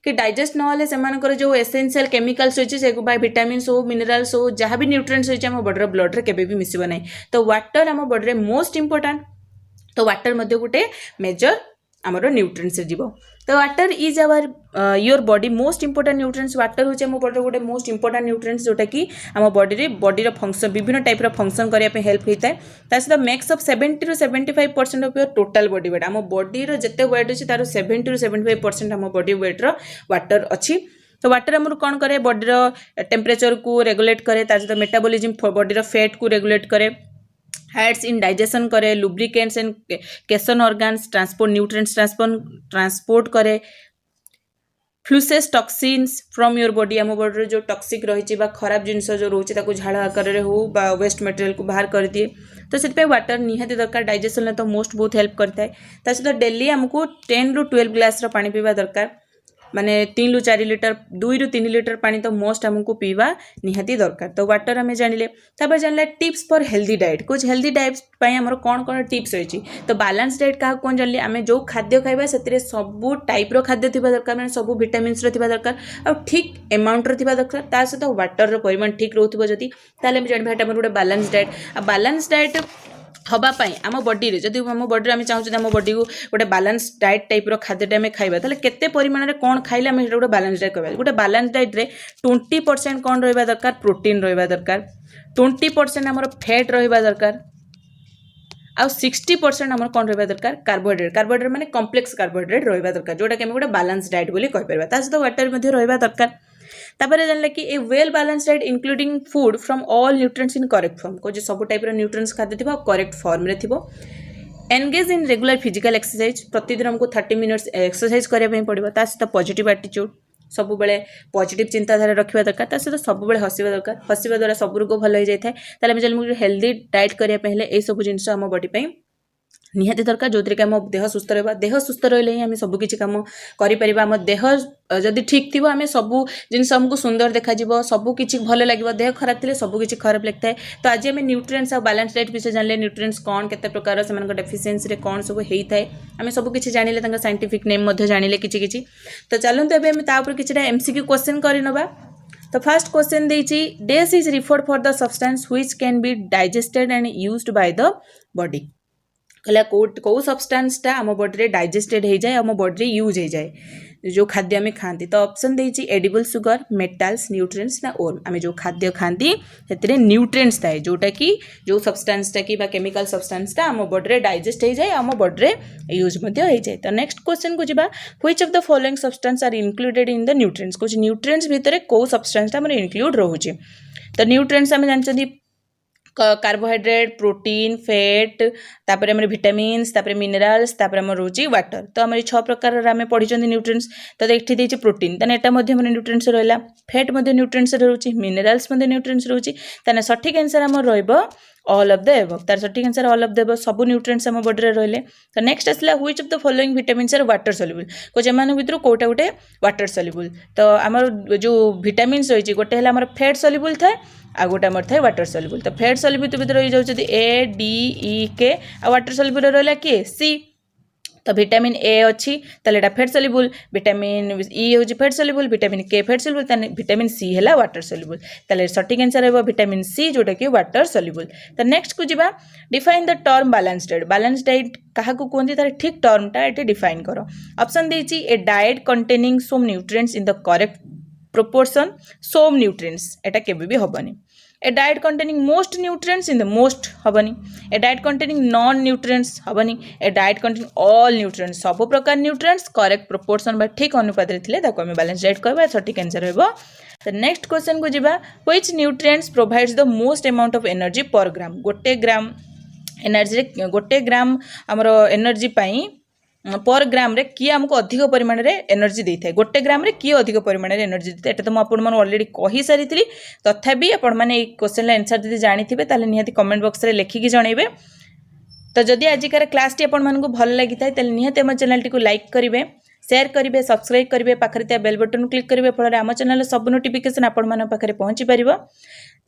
कि डाइजेस्ट नहले सेमानकर जो एसेंशियल केमिकल्स होची से विटामिन्स हो मिनरल्स हो जहाँ भी न्यूट्रिएंट्स होची आम बॉडी ब्लड रे केबे भी मिसिबो नै। तो वाटर आम बॉडी में मोस्ट इंपोर्टाट। तो वाटर गोटे मेजर आमर न्यूट्रिएंट्स जीवो। तो water is our your body most important nutrients. Water होचे आम बॉडी गोटे मोस्ट इंपोर्टाट न्यूट्रिएंट्स जोटा कि आम बॉडी फंक्शन विभिन्न टाइप फंक्शन करने हेल्प होता है। सहित makes up 70 to 75% of your total body weight. आम बॉडी जिते वेट अच्छी तार 70 to 75% आम बॉडी वेट्र वाटर अच्छी। तो वाटर आमर कौन करे बॉडी टेम्परेचर को रेगुलेट करे सहित मेटाबॉलिज्म बॉडी फैट को रेगुलेट करे हेड्स इन डाइजेशन करे lubricants and cation organs transport nutrients transport करे फ्लूसेस टॉक्सिन्स फ्रॉम योर बॉडी। आम बॉडी जो टॉक्सिक रही खराब जिनस जो रोचे झाड़ आकार में हो बा वेस्ट मटेरियल को बाहर कर दिए। तो से वाटर निहाती दरकार डाइजेशन में तो मोस्ट बहुत हेल्प करता है। सहित डेली आमको 10 to 12 ग्लास पानी पीवा दरकार माने 3 to 4 लीटर 2 to 3 लीटर पानी तो मोस्ट हमको पीवा निहाती दरकार। तो वाटर आम जानिले तापर जानले टिप्स फॉर हेल्दी डाइट कुछ हेल्दी डाइट आमर कौन कौन टिप्स रही। तो बैलेंस डाइट क्या कौन जानले आम जो खाद्य खाइबा से सबू टाइप्र खाद्य थी दरकार मैंने सब विटामिन्स दरकार और ठीक अमाउंट दरकार ता सहित वाटर परिमाण ठीक रोथबो जदी ताले हम जानबा एटा गोटे बैलेंस डाइट। आ बैलेंस डाइट हवापाई आम बॉडी रे जदि आम बॉडी आम चाहूँ आम बॉडी को गोटे बैलेंस डाइट टाइप खाद्य आम खाइबा ताले केते परिमाण में कौन खाइले आम गोटे बैलेंस डाइट कहबा। गोटे बैलेंस डाइट रे 20% कौन रहिबा दरकार प्रोटीन रहिबा दरकार 20% आमर फैट रहिबा दरकार आ 60% आमर कौन रहिबा दरकार कार्बोहाइड्रेट माने कॉम्प्लेक्स कार्बोहाइड्रेट रहिबा दरकार जोटा कि हम गोटे बैलेंस डाइट बोली कहि परबा। ता सहित वाटर मध्ये रहिबा दरकार। तापर जानले कि a well balance diet including food from all nutrients in correct form को सब टाइप न्यूट्रिएंट्स खाद्य थिबा करेक्ट फॉर्म रे थिबो। Engage in regular physical exercise प्रतिदिन हमको 30 मिनट्स एक्सरसाइज करने पड़ो। ता सहित पॉजिटिव एटीट्यूड सब बेले पॉजिटिव चिंताधारा रखा दरकार सहित सब बेले हसवा दरकार हसवा द्वारा सब रोग भल हो जाए। ताले हेल्दी डाइट करने ये सब जिन आम बॉडी निहाती दरकार जो कि आम देह सुस्थ रहा देह सुस्थ रही ही आम सबकि कम कर आम देह जदि ठीक थी आम सबू जिन हमको सुंदर देखा सबकि भल लगे देह खराब थे सबकि खराब लगता है। तो आज आम न्यूट्रिएंट्स और बैलेंस डाइट विषय जानले न्यूट्रिएंट्स कौन केते प्रकार से डेफिशिएंसी रे कौन सब होता है आम सबकि जानिले साइंटिफिक नेम जानिले किछि। तो चलते एवं तापर कि MCQ क्वेश्चन करनबा। तो फर्स्ट क्वेश्चन देछि this is referred for the substance which can be digested and used by the body. कहला कौ सब्सटेंसटा आम बॉडी रे डाइजेस्टेड हो जाए आम बॉडी रे यूज हो जाए जो खाद्य आम खाती। तो ऑप्शन देछि एडिबल सुगर मेटाल्स न्यूट्रिएंट्स ना ओर आम जो खाद्य खाती से न्यूट्रिएंट्स थाए जोटा कि जो सब्सटेंसटा कि केमिकल सब्सटेंसटा आम बॉडी रे डाइजेस्ट हो जाए आम बॉडी रे यूज हो जाए। तो नेक्स्ट क्वेश्चन को जिबा which of the following substance are included in the nutrients कुछ न्यूट्रिएंट्स भितर कौ सब्सटेंसटा हमर इंक्लूड रहउची। तो न्यूट्रिएंट्स आम जानछथि कार्बोहाइड्रेट प्रोटीन फैट तापर आम विटामिन्स तापर मिनरल्स तापर आम रोची वाटर। तो आम 6 प्रकार आम पढ़ी न्यूट्रिएंट्स। तो ये देती प्रोटीन ताने एटा मध्य न्यूट्रिएंट्स रहा फैट न्यूट्रिएंट्स रोची मिनरल्स न्यूट्रिएंट्स रोची ताने सठिक आंसर आम रहिबो ऑल ऑफ द एबव। तार सठिक answer all of the above सब न्यूट्रिएंट्स आम बॉडी रे रहले। तो नेक्स्ट आसला which of the following vitamins are water soluble कुछ एमान भितर कोटा गोटे वाटर सॉल्युबल। तो आम जो विटामिन्स रही गोटे है फैट सॉल्युबल थाए आ गोटे आमर थाए वाटर सल्युबल। तो फैट सल्युबल भितर रही जाउछथि ए डी ई के आ वाटर सल्युबल रहला किए सी। तो विटामिन ए अच्छी ताले एटा फैट सल्युबल, विटामिन ई होची फैट सल्युबल, विटामिन के फैट सल्युबल, ताने विटामिन सी हैला वाटर सल्युबल। ताले सटीक आंसर हेबो विटामिन सी जोटा कि वाटर सल्युबल। तो नेक्स्ट को जिबा define the term balance diet. Balance diet काहा को कोनती तार ठीक टर्मटा एटे डिफाइन करो। ऑप्शन देछि a diet containing some nutrients in the correct proportion some nutrients एटा केबे भी हबनी। A diet containing most nutrients in the most हबनी। A diet containing non nutrients हबनी। A diet containing all nutrients सब प्रकार न्यूट्रिएंट्स करेक्ट प्रोपोर्शन बा ठीक अनुपात रे थिले ताको हम बैलेंस डाइट कहबा सटीक आंसर हेबो। तो नेक्स्ट क्वेश्चन को जिबा which nutrients provides the most amount of energy पर ग्राम। गोटे ग्राम एनर्जी रे गोटे ग्राम हमरो एनर्जी पई पर ग्राम रे किए हमको अधिक परिमाण रे एनर्जी देता है। गोटे ग्राम रे किए अधिक परिमाण रे एनर्जी देता है। एटा तो म आपण मन ऑलरेडी कहि सारी थी। तथापि आपण माने ए क्वेश्चन आंसर जदि जानि थिबे ताले निहाती कमेंट बॉक्स रे लिखिकी जणैबे। तो जदि आजिकार क्लास टी आपण मानकु भल लागि थाए ताले निहाती हम चैनल टी को लाइक करिवे, शेयर करिवे, सब्सक्राइब करिवे, पाखरे त्या बेल बटन क्लिक करिवे फल आम चैनल सब नोटिफिकेशन आपण मान पाखरे पहुंची परिबो।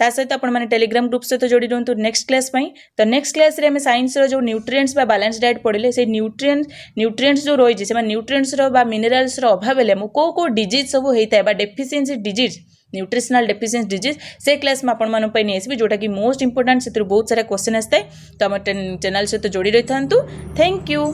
ता सहित आपण माने टेलीग्राम ग्रुप सहित जोड़ी रहंतु नेक्स्ट क्लास पई। तो नेक्स्ट क्लास रे हम साइंस रो जो न्यूट्रिएंट्स बा बैलेंस डाइट पढिले से न्यूट्रिएंट्स जो रही से न्यूट्रिएंट्स रो बा मिनरल्स रो अभाव हेले को डिजीज सब हेता बा deficiency disease nutritional deficiency disease से क्लास में आपण मान पई नै आसीबी जोटा कि मोस्ट इंपोर्टेंट से बहुत सारा क्वेश्चन आस्ते। तो हम चैनल सहित जोड़ी रही था। Thank you.